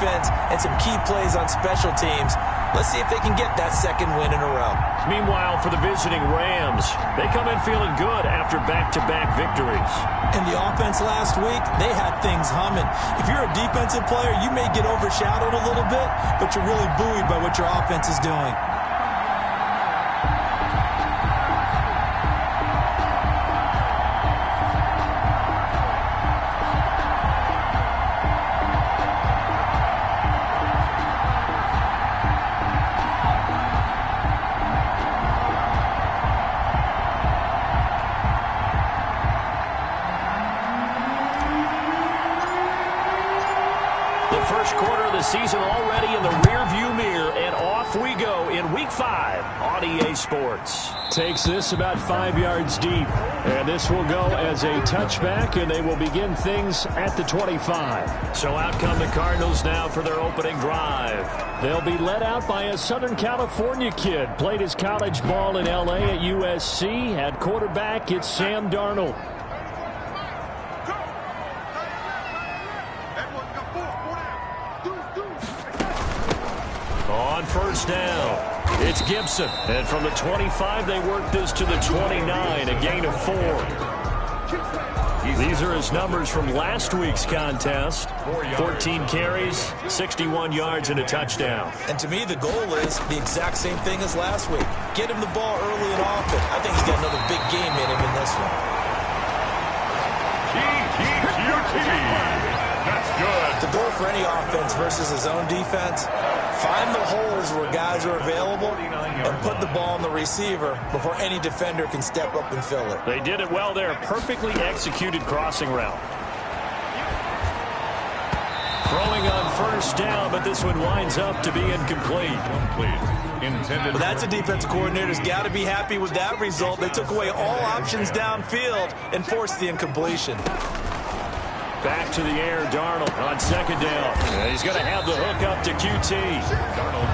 defense and some key plays on special teams. Let's see if they can get that second win in a row. Meanwhile, for the visiting Rams, they come in feeling good after back-to-back victories. And the offense last week, they had things humming. If you're a defensive player, you may get overshadowed a little bit, but you're really buoyed by what your offense is doing. First quarter of the season already in the rearview mirror, and off we go in Week 5 on EA Sports. Takes this about 5 yards deep, and this will go as a touchback, and they will begin things at the 25. So out come the Cardinals now for their opening drive. They'll be led out by a Southern California kid. Played his college ball in L.A. at USC. At quarterback, it's Sam Darnold. On first down, it's Gibson. And from the 25, they work this to the 29, a gain of 4. These are his numbers from last week's contest. 14 carries, 61 yards, and a touchdown. And to me, the goal is the exact same thing as last week. Get him the ball early and often. I think he's got another big game in him in this one. That's good. The goal for any offense versus his own defense, find the holes where guys are available and put the ball on the receiver before any defender can step up and fill it. They did it well there. Perfectly executed crossing route. Throwing on first down, but this one winds up to be incomplete. Well, that's a defensive coordinator's got to be happy with that result. They took away all options downfield and forced the incompletion. Back to the air, Darnold on second down. He's going to have the hook up to QT.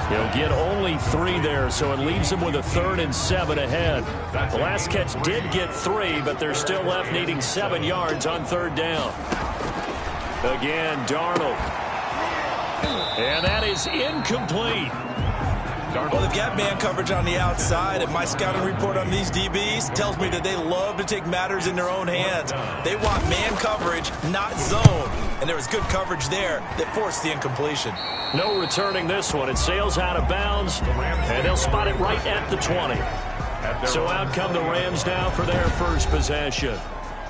He'll get only 3 there, so it leaves him with a 3rd and 7 ahead. The last catch did get 3, but they're still left needing 7 yards on 3rd down. Again, Darnold. And that is incomplete. Well, they've got man coverage on the outside, and my scouting report on these DBs tells me that they love to take matters in their own hands. They want man coverage, not zone. And there was good coverage there that forced the incompletion. No returning this one. It sails out of bounds, and they'll spot it right at the 20. So out come the Rams now for their first possession.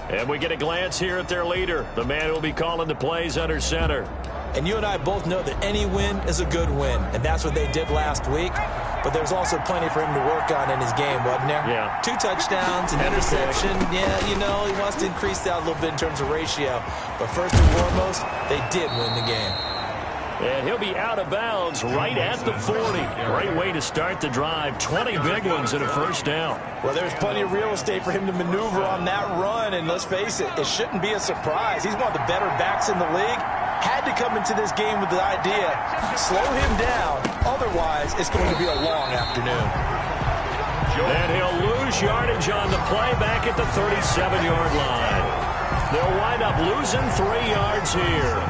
And we get a glance here at their leader, the man who will be calling the plays under center. And you and I both know that any win is a good win, and that's what they did last week. But there's also plenty for him to work on in his game, wasn't there? Yeah. 2 touchdowns, an interception. Yeah, you know, he wants to increase that a little bit in terms of ratio. But first and foremost, they did win the game. And he'll be out of bounds right at the 40. Great way to start the drive. 20 big ones and a first down. Well, there's plenty of real estate for him to maneuver on that run. And let's face it, it shouldn't be a surprise. He's one of the better backs in the league. Had to come into this game with the idea, slow him down. Otherwise, it's going to be a long afternoon. And he'll lose yardage on the play back at the 37-yard line. They'll wind up losing 3 yards here.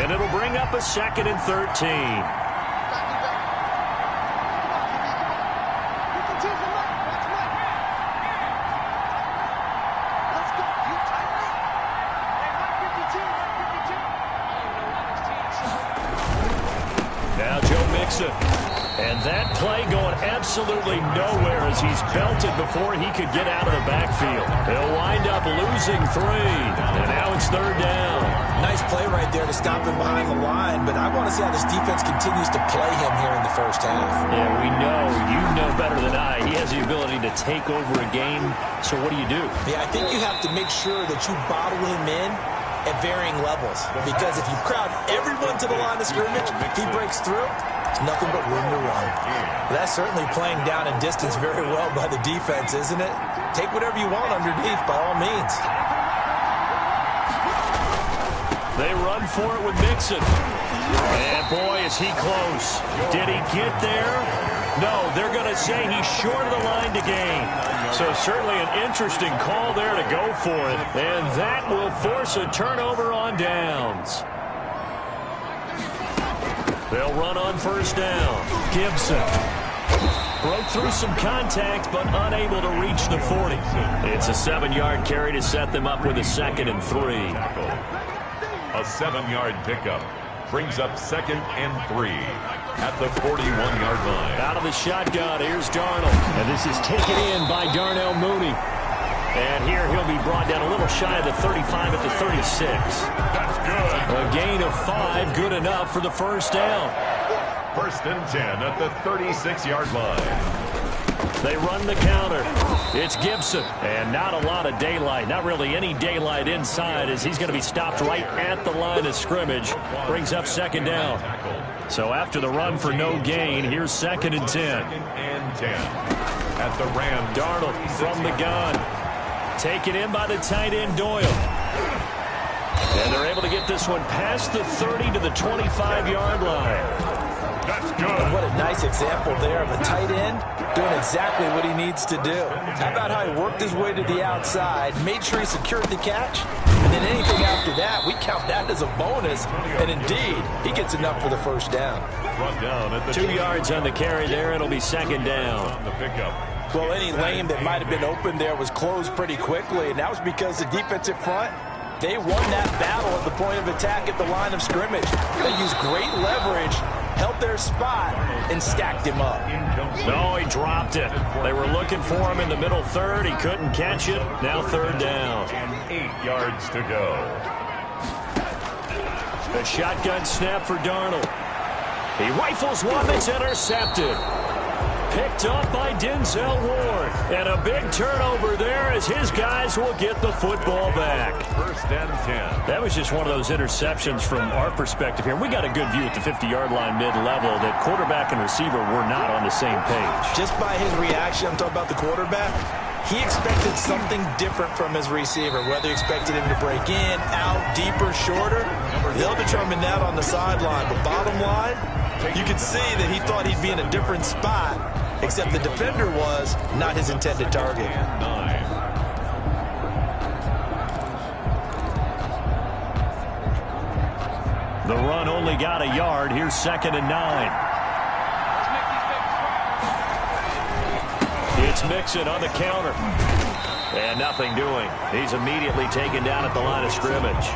And it'll bring up a 2nd and 13. Now Joe Mixon. And that play going absolutely nowhere as he's belted before he could get out of the backfield. They'll wind up losing 3. And now it's 3rd down. Nice play right there to stop him behind the line, but I want to see how this defense continues to play him here in the first half. Yeah, we know. You know better than I. He has the ability to take over a game. So what do you do? Yeah, I think you have to make sure that you bottle him in at varying levels. Because if you crowd everyone to the line of scrimmage, if he breaks through, there's nothing but room to run. That's certainly playing down in distance very well by the defense, isn't it? Take whatever you want underneath, by all means. They run for it with Mixon. And boy, is he close. Did he get there? No, they're going to say he's short of the line to gain. So certainly an interesting call there to go for it. And that will force a turnover on downs. They'll run on first down. Gibson broke through some contact, but unable to reach the 40. It's a 7-yard carry to set them up with a 2nd and 3. A 7-yard pickup brings up 2nd and 3 at the 41-yard line. Out of the shotgun, here's Darnold. And this is taken in by Darnell Mooney. And here he'll be brought down a little shy of the 35 at the 36. That's good. A gain of 5, good enough for the first down. 1st and 10 at the 36-yard line. They run the counter. It's Gibson. And not a lot of daylight. Not really any daylight inside as he's going to be stopped right at the line of scrimmage. Brings up 2nd down. So after the run for no gain, here's 2nd and 10. 2nd and 10 at the Rams. Darnold from the gun. Taken in by the tight end Doyle. And they're able to get this one past the 30 to the 25-yard line. That's good. And what a nice example there of a tight end doing exactly what he needs to do. How about how he worked his way to the outside, made sure he secured the catch, and then anything after that, we count that as a bonus. And indeed, he gets enough for the first down. Run down at the 2 yards on the carry there. It'll be 2nd down. On the pickup. Well, any lane that might have been open there was closed pretty quickly, and that was because the defensive front, they won that battle at the point of attack at the line of scrimmage. They used great leverage, held their spot, and stacked him up. No, he dropped it. They were looking for him in the middle third. He couldn't catch it. Now 3rd down. And 8 yards to go. The shotgun snap for Darnold. He rifles one that's intercepted. Picked up by Denzel Ward. And a big turnover there as his guys will get the football back. 1st and 10. That was just one of those interceptions from our perspective here. We got a good view at the 50-yard line mid-level that quarterback and receiver were not on the same page. Just by his reaction, I'm talking about the quarterback, he expected something different from his receiver, whether he expected him to break in, out, deeper, shorter. They'll determine that on the sideline. But bottom line, you can see that he thought he'd be in a different spot, except the defender was not his intended target. The run only got a yard. Here's 2nd and 9. It's Mixon on the counter. And nothing doing. He's immediately taken down at the line of scrimmage.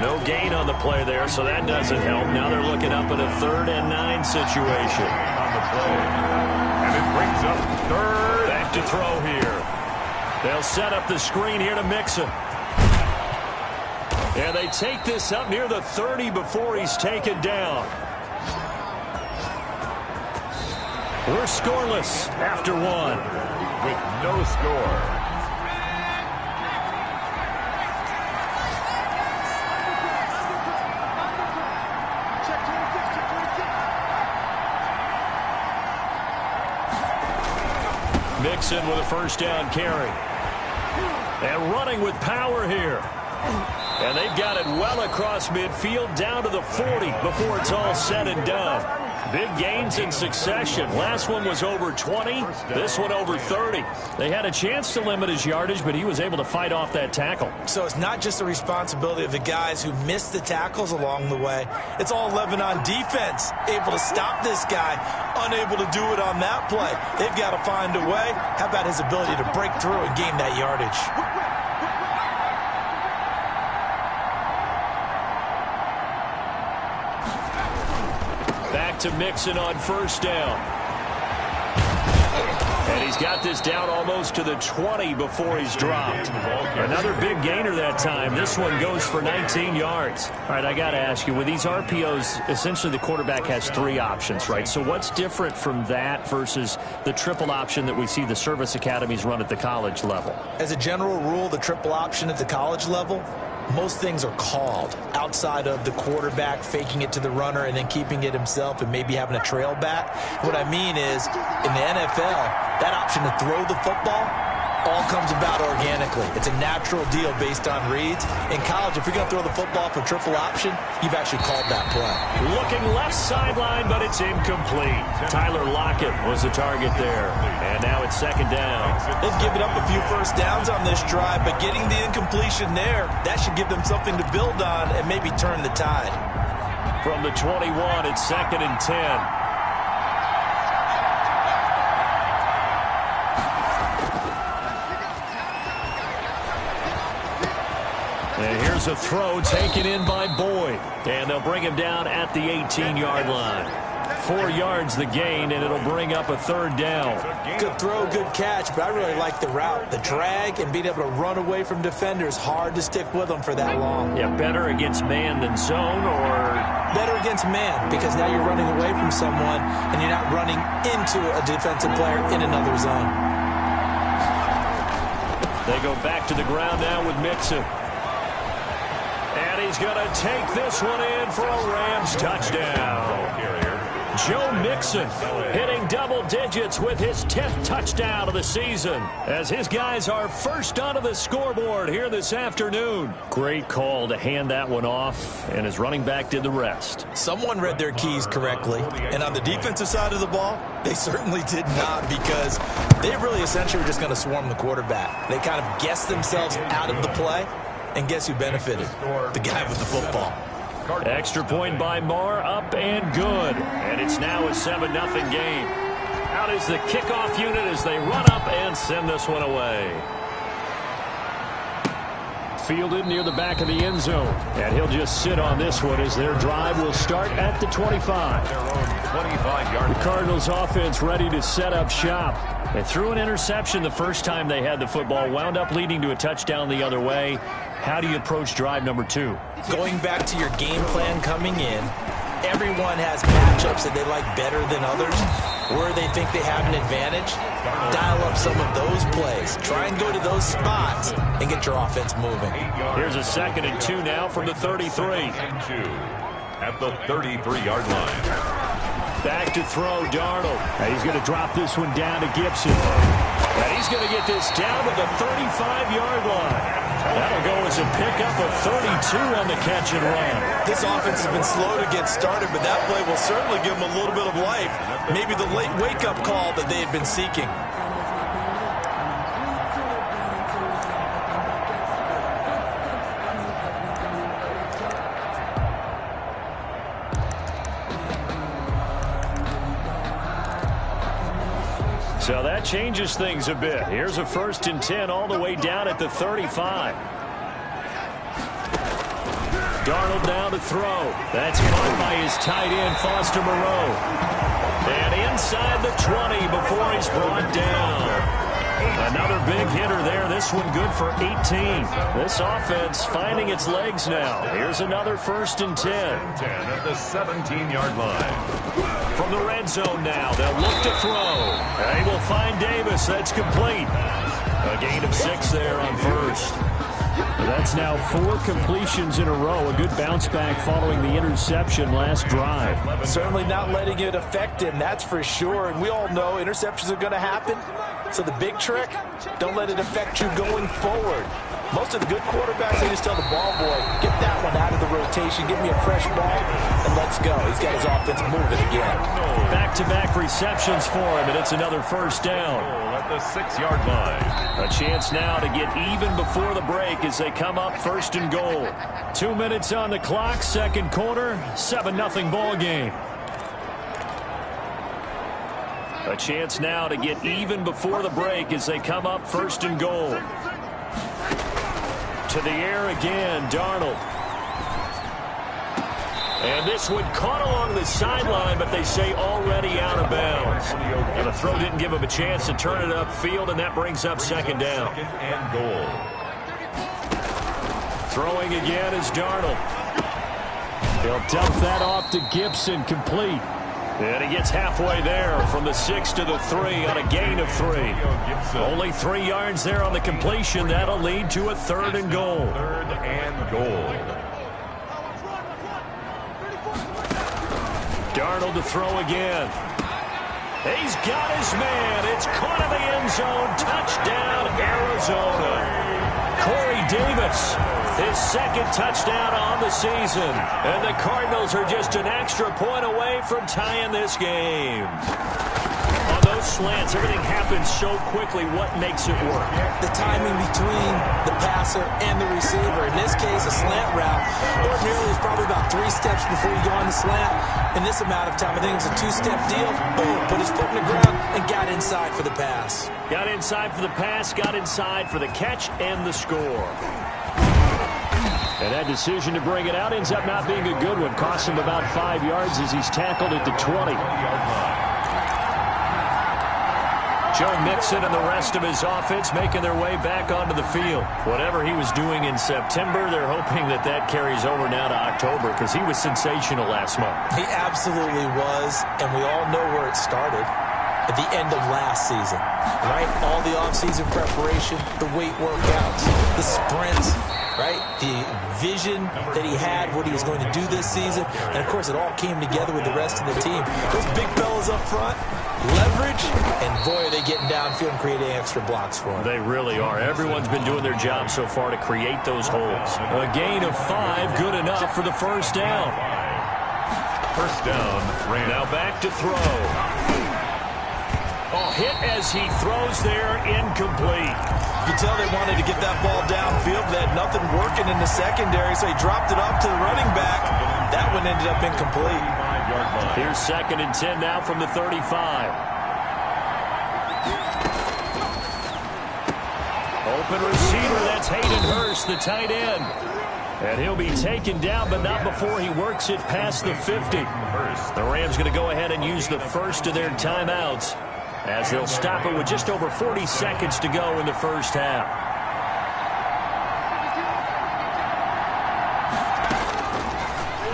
No gain on the play there, so that doesn't help. Now they're looking up at a 3rd and 9 situation. On the play. And it brings up 3rd. Back to throw here. They'll set up the screen here to Mixon. And they take this up near the 30 before he's taken down. We're scoreless after 1. With no score. Mixon with a 1st down carry. And running with power here. And they've got it well across midfield down to the 40 before it's all said and done. Big gains in succession. Last one was over 20. This one over 30. They had a chance to limit his yardage, but he was able to fight off that tackle. So it's not just the responsibility of the guys who missed the tackles along the way. It's all 11 on defense. Able to stop this guy. Unable to do it on that play. They've got to find a way. How about his ability to break through and gain that yardage? To Mixon on 1st down. And he's got this down almost to the 20 before he's dropped. Another big gainer that time. This one goes for 19 yards. All right, I got to ask you, with these RPOs, essentially the quarterback has 3 options, right? So what's different from that versus the triple option that we see the service academies run at the college level? As a general rule, the triple option at the college level, most things are called outside of the quarterback faking it to the runner and then keeping it himself and maybe having a trail back. What I mean is, in the NFL, that option to throw the football all comes about organically. It's a natural deal based on reads. In college, if you're going to throw the football for triple option, you've actually called that play. Looking left sideline, but it's incomplete. Tyler Lockett was the target there. And now it's 2nd down. They've given up a few first downs on this drive, but getting the incompletion there, that should give them something to build on and maybe turn the tide. from the 21. It's 2nd and 10. And here's a throw taken in by Boyd. And they'll bring him down at the 18-yard line. 4 yards the gain, and it'll bring up a 3rd down. Good throw, good catch, but I really like the route. The drag and being able to run away from defenders, hard to stick with them for that long. Yeah, better against man than zone, or? Better against man, because now you're running away from someone, and you're not running into a defensive player in another zone. They go back to the ground now with Mixon. And he's going to take this one in for a Rams touchdown. Joe Mixon hitting double digits with his 10th touchdown of the season as his guys are first onto the scoreboard here this afternoon. Great call to hand that one off, and his running back did the rest. Someone read their keys correctly, and on the defensive side of the ball, they certainly did not, because they really essentially were just going to swarm the quarterback. They kind of guessed themselves out of the play, and guess who benefited? The guy with the football. Extra point by Marr, up and good. And it's now a 7-0 game. Out is the kickoff unit as they run up and send this one away. Fielded near the back of the end zone. And he'll just sit on this one as their drive will start at the 25. The Cardinals offense ready to set up shop. They threw an interception the first time they had the football, wound up leading to a touchdown the other way. How do you approach drive number 2? Going back to your game plan coming in, everyone has matchups that they like better than others, where they think they have an advantage. Dial up some of those plays. Try and go to those spots and get your offense moving. Here's a 2nd and 2 now from the 33. At the 33-yard line. Back to throw, Darnold. And he's going to drop this one down to Gibson. And he's going to get this down to the 35-yard line. That'll go as a pickup of 32 on the catch and run. This offense has been slow to get started, but that play will certainly give them a little bit of life. Maybe the late wake-up call that they had been seeking. So that changes things a bit. Here's a 1st and 10 all the way down at the 35. Darnold down to throw. That's caught by his tight end, Foster Moreau. And inside the 20 before he's brought down. Another big hitter there. This one good for 18. This offense finding its legs now. Here's another 1st and 10. At the 17-yard line. From the red zone now, they'll look to throw. They will find Davis. That's complete. A gain of 6 there on 1st. That's now 4 completions in a row. A good bounce back following the interception last drive. Certainly not letting it affect him, that's for sure. And we all know interceptions are going to happen. So the big trick, don't let it affect you going forward. Most of the good quarterbacks, they just tell the ball boy, get that one out of the rotation, give me a fresh ball, and let's go. He's got his offense moving again. Back-to-back receptions for him, and it's another 1st down. At the 6-yard line. A chance now to get even before the break as they come up 1st and goal. 2 minutes on the clock, 2nd quarter, 7-0 ball game. A chance now to get even before the break as they come up 1st and goal. To the air again, Darnold. And this one caught along the sideline, but they say already out of bounds. And the throw didn't give him a chance to turn it upfield, and that brings up 2nd down. 2nd and goal. Throwing again is Darnold. He'll dump that off to Gibson, complete. And he gets halfway there from the 6 to the 3 on a gain of 3. Only 3 yards there on the completion. That'll lead to a 3rd and goal. 3rd and goal. Darnold to throw again. He's got his man. It's caught in the end zone. Touchdown, Arizona. Corey Davis, his 2nd touchdown on the season. And the Cardinals are just an extra point away from tying this game. On those slants, everything happens so quickly. What makes it work? The timing between the passer and the receiver. In this case, a slant route ordinarily is probably about 3 steps before you go on the slant. In this amount of time, I think it's a 2-step deal. Boom, put his foot in the ground and got inside for the pass. Got inside for the pass, got inside for the catch and the score. And that decision to bring it out ends up not being a good one. Costs him about 5 yards as he's tackled at the 20. Joe Mixon and the rest of his offense making their way back onto the field. Whatever he was doing in September, they're hoping that that carries over now to October because he was sensational last month. He absolutely was, and we all know where it started. At the end of last season, right? All the offseason preparation, the weight workouts, the sprints, right? The vision that he had, what he was going to do this season. And, of course, it all came together with the rest of the team. Those big fellas up front, leverage, and, boy, are they getting downfield and creating extra blocks for him. They really are. Everyone's been doing their job so far to create those holes. A gain of 5, good enough for the first down. First down, Rams. Now back to throw. Oh, hit as he throws there, incomplete. You can tell they wanted to get that ball downfield. They had nothing working in the secondary, so he dropped it off to the running back. That one ended up incomplete. Here's 2nd and 10 now from the 35. Open receiver, that's Hayden Hurst, the tight end. And he'll be taken down, but not before he works it past the 50. The Rams going to go ahead and use the first of their timeouts, as they'll stop it with just over 40 seconds to go in the first half.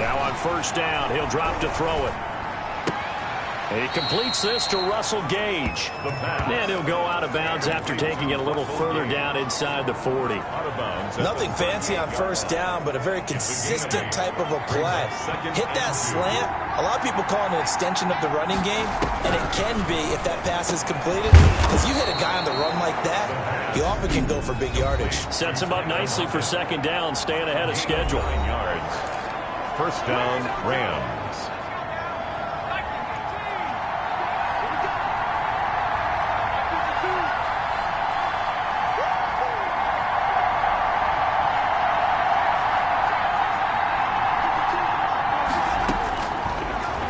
Now on first down, he'll drop to throw it. He completes this to Russell Gage. And he'll go out of bounds after taking it a little further down inside the 40. Nothing fancy on first down, but a very consistent type of a play. Hit that slant. A lot of people call it an extension of the running game, and it can be if that pass is completed. Because you hit a guy on the run like that, he often can go for big yardage. Sets him up nicely for second down, staying ahead of schedule. First down, Rams.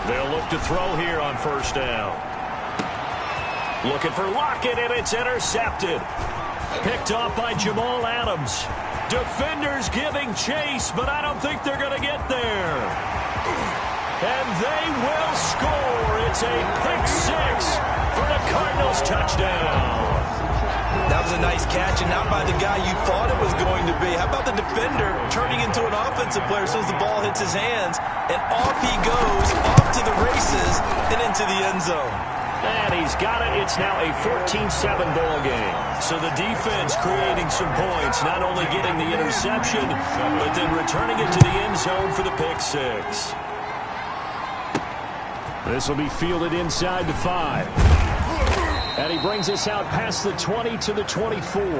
They'll look to throw here on first down. Looking for Lockett, and it's intercepted. Picked off by Jamal Adams. Defenders giving chase, but I don't think they're going to get there. And they will score. It's a pick 6 for the Cardinals touchdown. That was a nice catch, and not by the guy you thought it was going to be. How about the defender turning into an offensive player as soon as the ball hits his hands, and off he goes, off to the races, and into the end zone. And he's got it. It's now a 14-7 ball game. So the defense creating some points, not only getting the interception, but then returning it to the end zone for the pick 6. This will be fielded inside the 5. And he brings us out past the 20 to the 24. The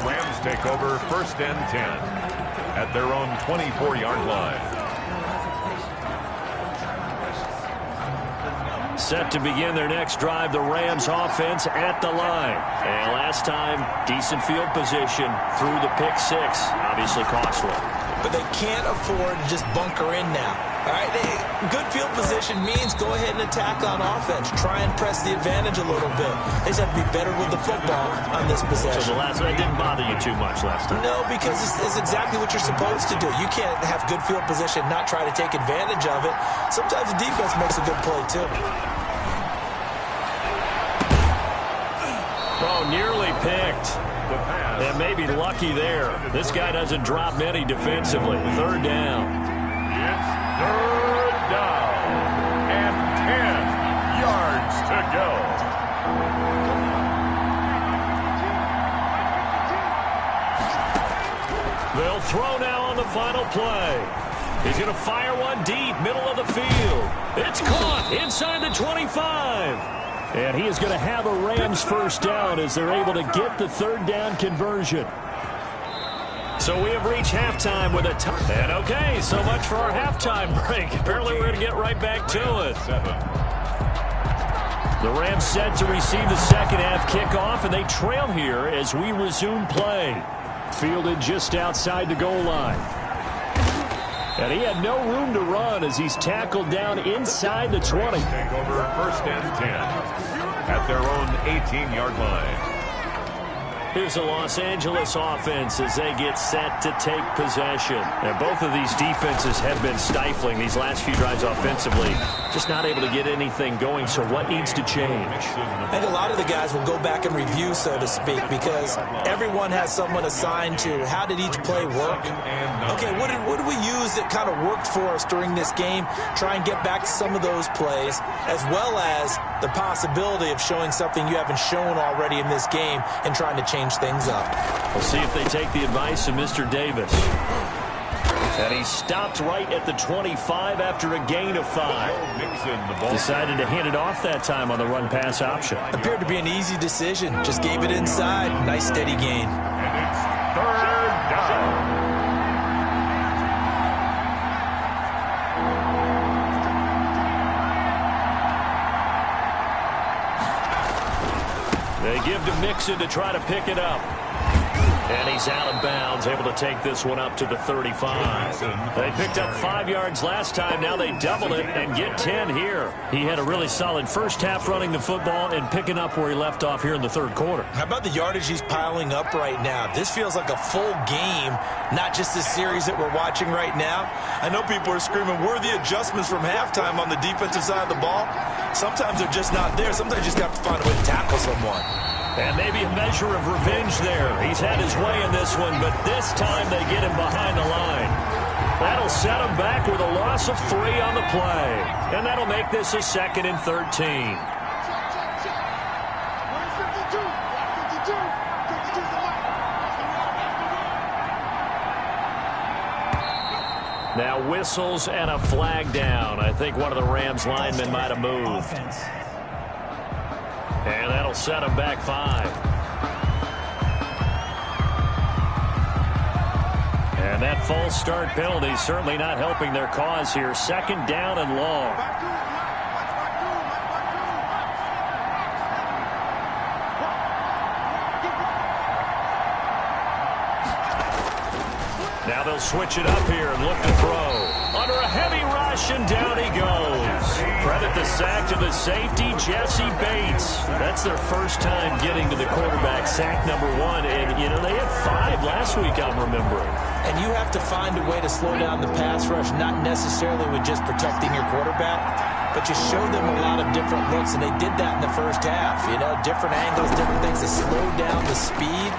Rams take over first and 10 at their own 24-yard line. Set to begin their next drive, the Rams offense at the line. And last time, decent field position through the pick 6. Obviously costly. But they can't afford to just bunker in now. All right, good field position means go ahead and attack on offense. Try and press the advantage a little bit. They just have to be better with the football on this possession. So the last one didn't bother you too much last time? No, because it's exactly what you're supposed to do. You can't have good field position, not try to take advantage of it. Sometimes the defense makes a good play, too. Oh, nearly picked. And maybe lucky there. This guy doesn't drop many defensively. Third down. It's third down and 10 yards to go. They'll throw now on the final play. He's going to fire one deep, middle of the field. It's caught inside the 25. And he is going to have a Rams first down as they're able to get the third down conversion. So we have reached halftime with a tie. And okay, so much for our halftime break. Apparently we're going to get right back to it. The Rams set to receive the second half kickoff, and they trail here as we resume play. Fielded just outside the goal line. And he had no room to run as he's tackled down inside the 20. Take over 1st and 10 at their own 18-yard line. Here's the Los Angeles offense as they get set to take possession. And both of these defenses have been stifling these last few drives offensively. Just not able to get anything going, so what needs to change? I think a lot of the guys will go back and review, so to speak, because everyone has someone assigned to how did each play work. Okay, what did we use that kind of worked for us during this game? Try and get back to some of those plays, as well as the possibility of showing something you haven't shown already in this game and trying to change things up. We'll see if they take the advice of Mr. Davis. And he stopped right at the 25 after a gain of 5. Decided to hand it off that time on the run-pass option. Appeared to be an easy decision. Just gave it inside. Nice steady gain. And it's 3rd down. They give to Mixon to try to pick it up. And he's out of bounds, able to take this one up to the 35. They picked up 5 yards last time. Now they double it and get 10 here. He had a really solid first half running the football and picking up where he left off here in the 3rd quarter. How about the yardage he's piling up right now? This feels like a full game, not just this series that we're watching right now. I know people are screaming, where are the adjustments from halftime on the defensive side of the ball? Sometimes they're just not there. Sometimes you just have to find a way to tackle someone. And maybe a measure of revenge there. He's had his way in this one, but this time they get him behind the line. That'll set him back with a loss of 3 on the play. And that'll make this a 2nd and 13. Now whistles and a flag down. I think one of the Rams linemen might have moved. And that'll set him back 5. And that false start penalty certainly not helping their cause here. 2nd down and long. Now they'll switch it up here and look to throw. Under a heavy rush, and down he goes. Credit the sack to the safety, Jesse Bates. That's their first time getting to the quarterback, sack number 1. And, you know, they had 5 last week, I'm remembering. And you have to find a way to slow down the pass rush, not necessarily with just protecting your quarterback, but you show them a lot of different looks, and they did that in the first half. You know, different angles, different things to slow down the speed.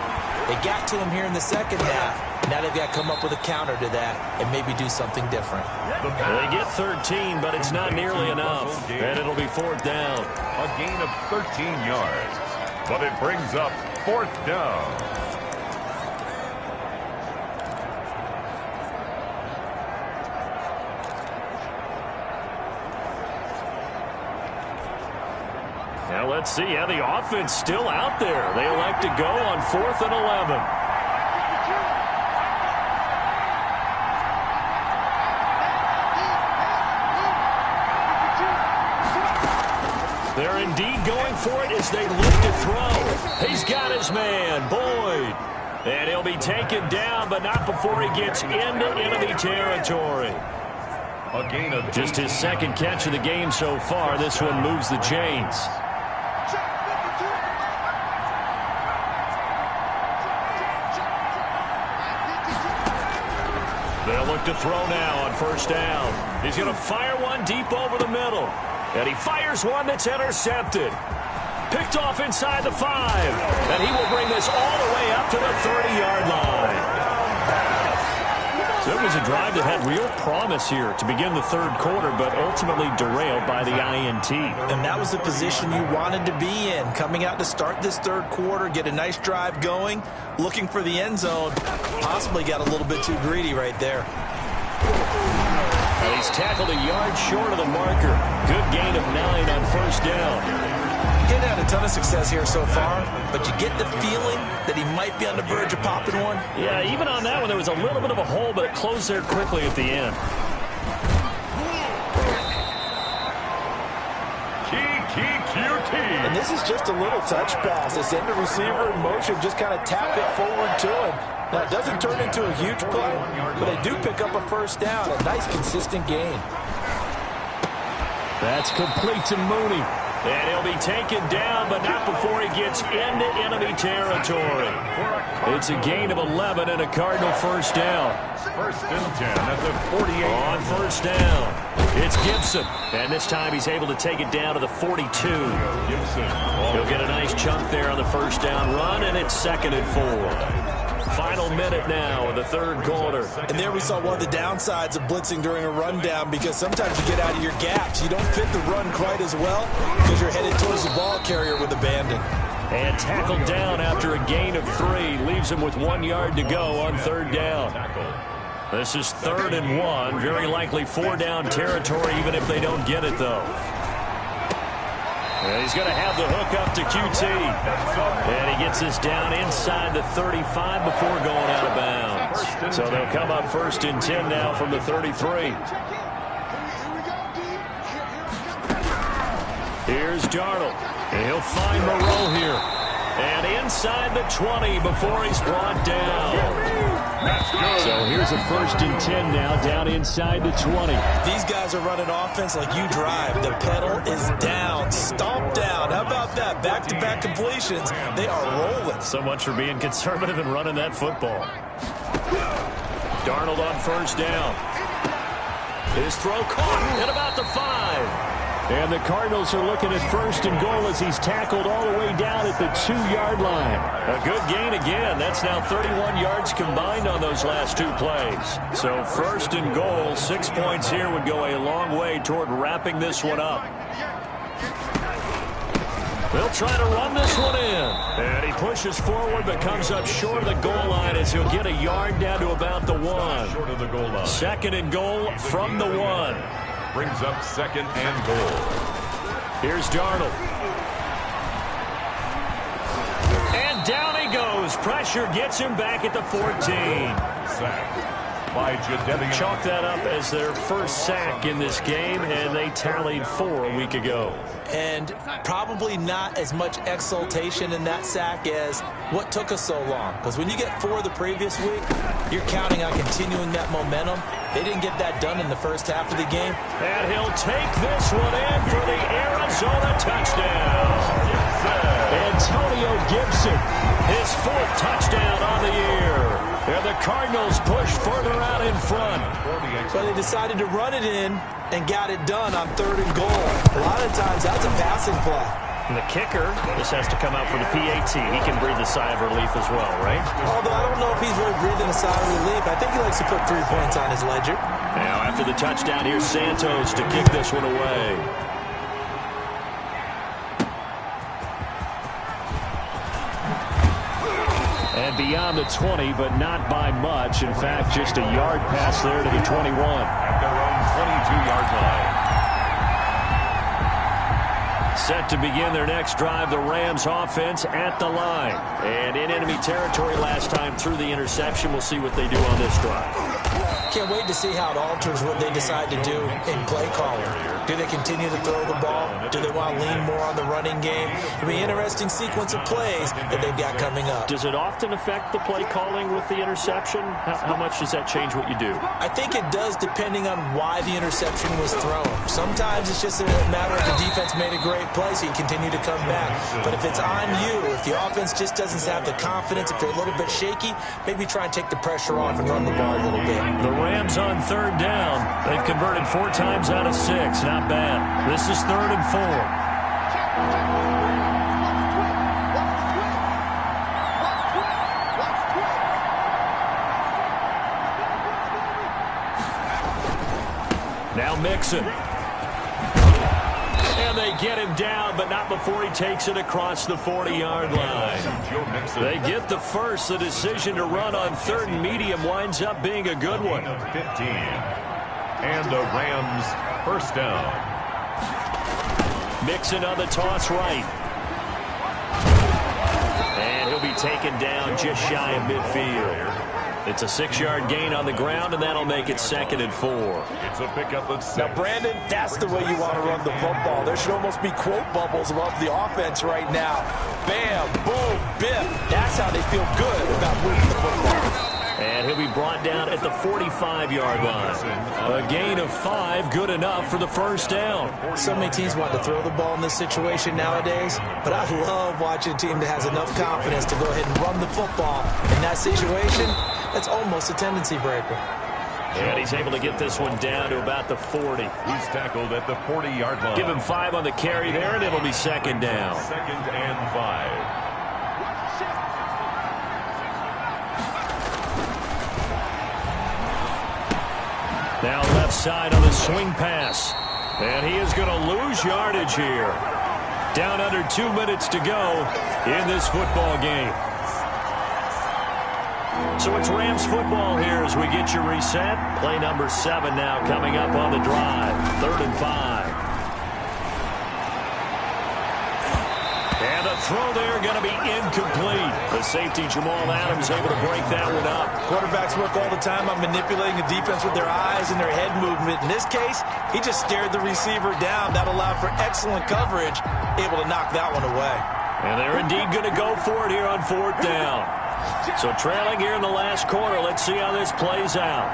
They got to him here in the second half. Now they've got to come up with a counter to that and maybe do something different. They get 13, but it's not nearly enough. And it'll be 4th down. A gain of 13 yards, but it brings up 4th down. Now let's see how the offense still out there. They elect to go on 4th and 11. They're indeed going for it as they look to throw. He's got his man, Boyd. And he'll be taken down, but not before he gets into enemy territory. A gain of just his 2nd catch of the game so far. This one moves the chains. They'll look to throw now on 1st down. He's going to fire one deep over the middle. And he fires one that's intercepted. Picked off inside the 5. And he will bring this all the way up to the 30-yard line. So it was a drive that had real promise here to begin the 3rd quarter, but ultimately derailed by the INT. And that was the position you wanted to be in. Coming out to start this 3rd quarter, get a nice drive going, looking for the end zone. Possibly got a little bit too greedy right there. And he's tackled a yard short of the marker. Good gain of 9 on 1st down. He's had a ton of success here so far, but you get the feeling that he might be on the verge of popping one. Yeah, even on that one, there was a little bit of a hole, but it closed there quickly at the end. Kiki And this is just a little touch pass. They send the receiver in motion, just kind of tap it forward to him. Now, it doesn't turn into a huge play, but they do pick up a first down. A nice, consistent gain. That's complete to Mooney. And he'll be taken down, but not before he gets into enemy territory. It's a gain of 11 and a Cardinal first down. First and 10 at the 48. On first down, it's Gibson. And this time he's able to take it down to the 42. Gibson. He'll get a nice chunk there on the first down run, and it's 2nd and 4. Final minute now of the third quarter. And there we saw one of the downsides of blitzing during a rundown, because sometimes you get out of your gaps. You don't fit the run quite as well because you're headed towards the ball carrier with abandon. And tackled down after a gain of 3. Leaves him with 1 yard to go on third down. This is 3rd and 1. Very likely 4-down territory, even if they don't get it, though. And he's going to have the hook up to QT. And he gets this down inside the 35 before going out of bounds. So they'll come up 1st and 10 now from the 33. Here's Darnold. And he'll find Moreau here. And inside the 20 before he's brought down. So here's a 1st and 10 now, down inside the 20. These guys are running offense like you drive. The pedal is down, stomp down. How about that? Back-to-back completions. They are rolling. So much for being conservative and running that football. Darnold on first down. His throw caught at about the 5. And the Cardinals are looking at 1st and goal as he's tackled all the way down at the 2-yard line. A good gain again. That's now 31 yards combined on those last 2 plays. So 1st and goal, 6 points here would go a long way toward wrapping this one up. They'll try to run this one in. And he pushes forward but comes up short of the goal line as he'll get a yard down to about the 1. Short of the goal line. 2nd and goal from the 1. Brings up 2nd and goal. Here's Darnold. And down he goes. Pressure gets him back at the 14. Sack by Jadeveon. Chalk that up as their first sack in this game, and they tallied 4 a week ago. And probably not as much exultation in that sack as what took us so long. Because when you get 4 the previous week, you're counting on continuing that momentum. They didn't get that done in the first half of the game. And he'll take this one in for the Arizona touchdown. Antonio Gibson, his 4th touchdown on the year. And the Cardinals push further out in front. But they decided to run it in and got it done on 3rd and goal. A lot of times that's a passing play. And the kicker just has to come out for the PAT. He can breathe a sigh of relief as well, right? Although I don't know if he's really breathing a sigh of relief. I think he likes to put 3 points on his ledger. Now after the touchdown, here's Santos to kick this one away. And beyond the 20, but not by much. In fact, just a yard pass there to the 21. At their own 22-yard line. Set to begin their next drive, the Rams offense at the line. And in enemy territory last time through the interception. We'll see what they do on this drive. Can't wait to see how it alters what they decide to do in play calling. Do they continue to throw the ball? Do they want to lean more on the running game? It'll be an interesting sequence of plays that they've got coming up. Does it often affect the play calling with the interception? How much does that change what you do? I think it does, depending on why the interception was thrown. Sometimes it's just a matter of the defense made a great play, so you continue to come back. But if it's on you, if the offense just doesn't have the confidence, if they're a little bit shaky, maybe try and take the pressure off and run the ball a little bit. The Rams on 3rd down. They've converted 4 times out of 6. Not bad. This is 3rd and 4. Now Mixon. And they get him down, but not before he takes it across the 40-yard line. They get the first. The decision to run on 3rd and medium winds up being a good one. 15. And the Rams first down. Mixon on the toss right. And he'll be taken down just shy of midfield. It's a 6-yard gain on the ground, and that'll make it 2nd and 4. It's a pickup of 6. Now, Brandon, that's the way you want to run the football. There should almost be quote bubbles above the offense right now. Bam, boom, biff. That's how they feel good about moving the football. And he'll be brought down at the 45-yard line. A gain of 5, good enough for the first down. So many teams want to throw the ball in this situation nowadays, but I love watching a team that has enough confidence to go ahead and run the football. In that situation, that's almost a tendency breaker. And he's able to get this one down to about the 40. He's tackled at the 40-yard line. Give him 5 on the carry there, and it'll be 2nd down. 2nd and 5. Now left side on the swing pass. And he is going to lose yardage here. Down under 2 minutes to go in this football game. So it's Rams football here as we get you reset. Play number 7 now coming up on the drive. 3rd and 5. And the throw there going to be incomplete. The safety Jamal Adams able to break that one up. Quarterbacks work all the time on manipulating the defense with their eyes and their head movement. In this case, he just stared the receiver down. That allowed for excellent coverage, able to knock that one away. And they're indeed going to go for it here on 4th down. So trailing here in the last quarter. Let's see how this plays out.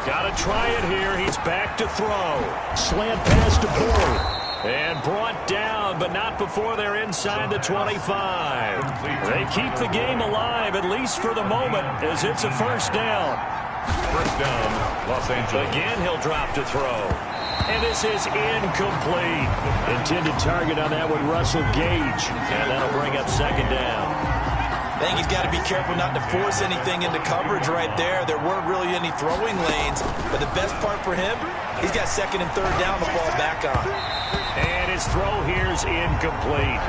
Got to try it here. He's back to throw. Slant pass to Boyd. And brought down, but not before they're inside the 25. They keep the game alive, at least for the moment, as it's a first down. First down, Los Angeles. Again, he'll drop to throw. And this is incomplete. Intended target on that one, Russell Gage. And that'll bring up 2nd down. I think he's got to be careful not to force anything into coverage right there. There weren't really any throwing lanes. But the best part for him, he's got 2nd and 3rd down to fall back on. And his throw here's incomplete.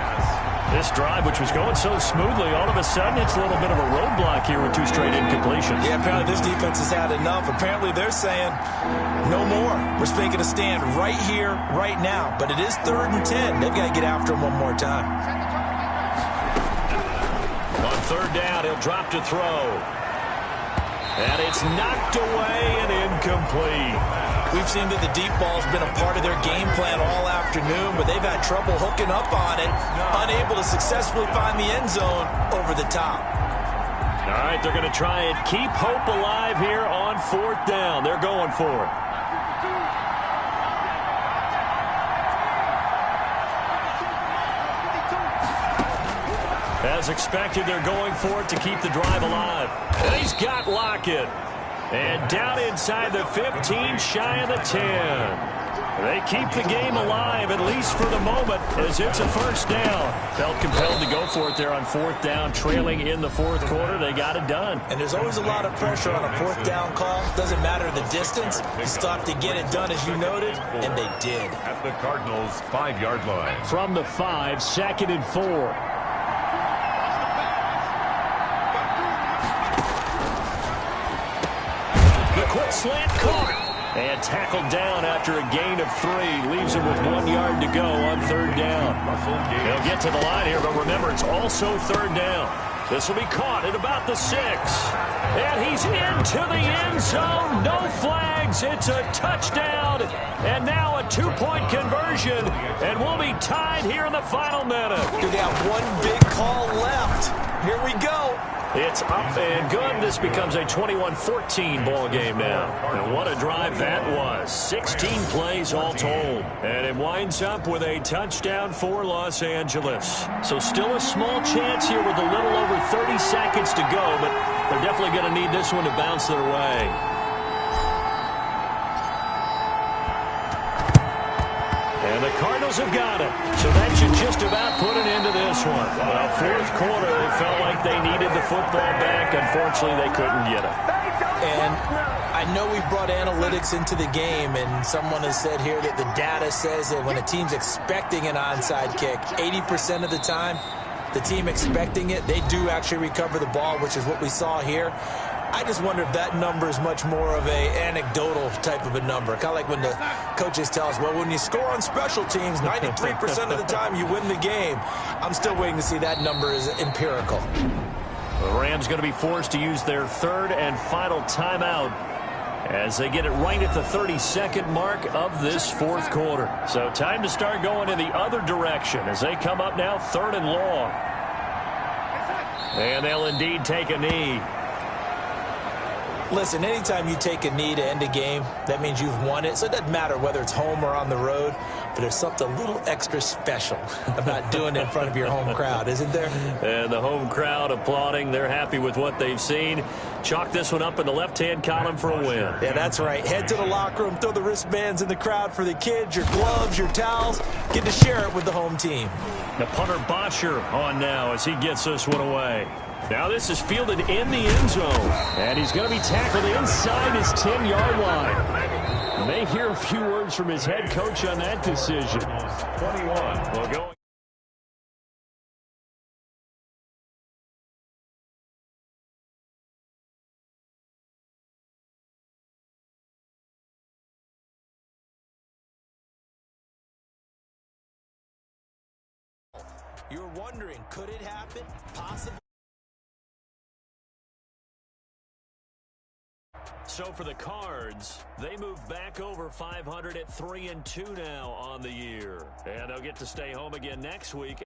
This drive, which was going so smoothly, all of a sudden it's a little bit of a roadblock here with 2 straight incompletions. Yeah, apparently this defense has had enough. Apparently they're saying, no more. We're making a stand right here, right now. But it is 3rd and 10. They've got to get after him one more time. On 3rd down, he'll drop to throw. And it's knocked away and incomplete. We've seen that the deep ball's been a part of their game plan all afternoon, but they've had trouble hooking up on it, unable to successfully find the end zone over the top. All right, they're going to try and keep hope alive here on 4th down. They're going for it. As expected, they're going for it to keep the drive alive. And he's got Lockett. And down inside the 15, shy of the 10. They keep the game alive, at least for the moment, as it's a first down. Felt compelled to go for it there on 4th down, trailing in the 4th quarter. They got it done. And there's always a lot of pressure on a 4th down call. Doesn't matter the distance. You still have to get it done, as you noted, and they did. At the Cardinals' 5-yard line. From the 5, 2nd and 4. Quick slant caught and tackled down after a gain of 3. Leaves him with 1 yard to go on 3rd down. They'll get to the line here, but remember, it's also 3rd down. This will be caught at about the 6. And he's into the end zone. No flags. It's a touchdown. And now a 2-point conversion. And we'll be tied here in the final minute. They got one big call left. Here we go. It's up and good. This becomes a 21-14 ball game now. And what a drive that was. 16 plays all told. And it winds up with a touchdown for Los Angeles. So still a small chance here with a little over 30 seconds to go, but they're definitely going to need this one to bounce their way. And the Cardinals have got it. So that should just about put an end to this one. Well, 4th quarter, they felt like they needed the football back. Unfortunately, they couldn't get it. And I know we brought analytics into the game, and someone has said here that the data says that when a team's expecting an onside kick, 80% of the time, the team expecting it, they do actually recover the ball, which is what we saw here. I just wonder if that number is much more of an anecdotal type of a number. Kind of like when the coaches tell us, well, when you score on special teams, 93% of the time you win the game. I'm still waiting to see that number is empirical. The Rams going to be forced to use their third and final timeout as they get it right at the 32nd mark of this fourth quarter. So time to start going in the other direction as they come up now 3rd and long. And they'll indeed take a knee. Listen, anytime you take a knee to end a game, that means you've won it. So it doesn't matter whether it's home or on the road, but there's something a little extra special about doing it in front of your home crowd, isn't there? And the home crowd applauding. They're happy with what they've seen. Chalk this one up in the left-hand column for a win. Yeah, that's right. Head to the locker room, throw the wristbands in the crowd for the kids, your gloves, your towels. Get to share it with the home team. The punter Botcher on now as he gets this one away. Now this is fielded in the end zone. And he's going to be tackled inside his 10-yard line. May hear a few words from his head coach on that decision. 21. Well, going. You're wondering, could it happen? Possibly. So for the Cards, they move back over 500 at 3-2 now on the year. And they'll get to stay home again next week.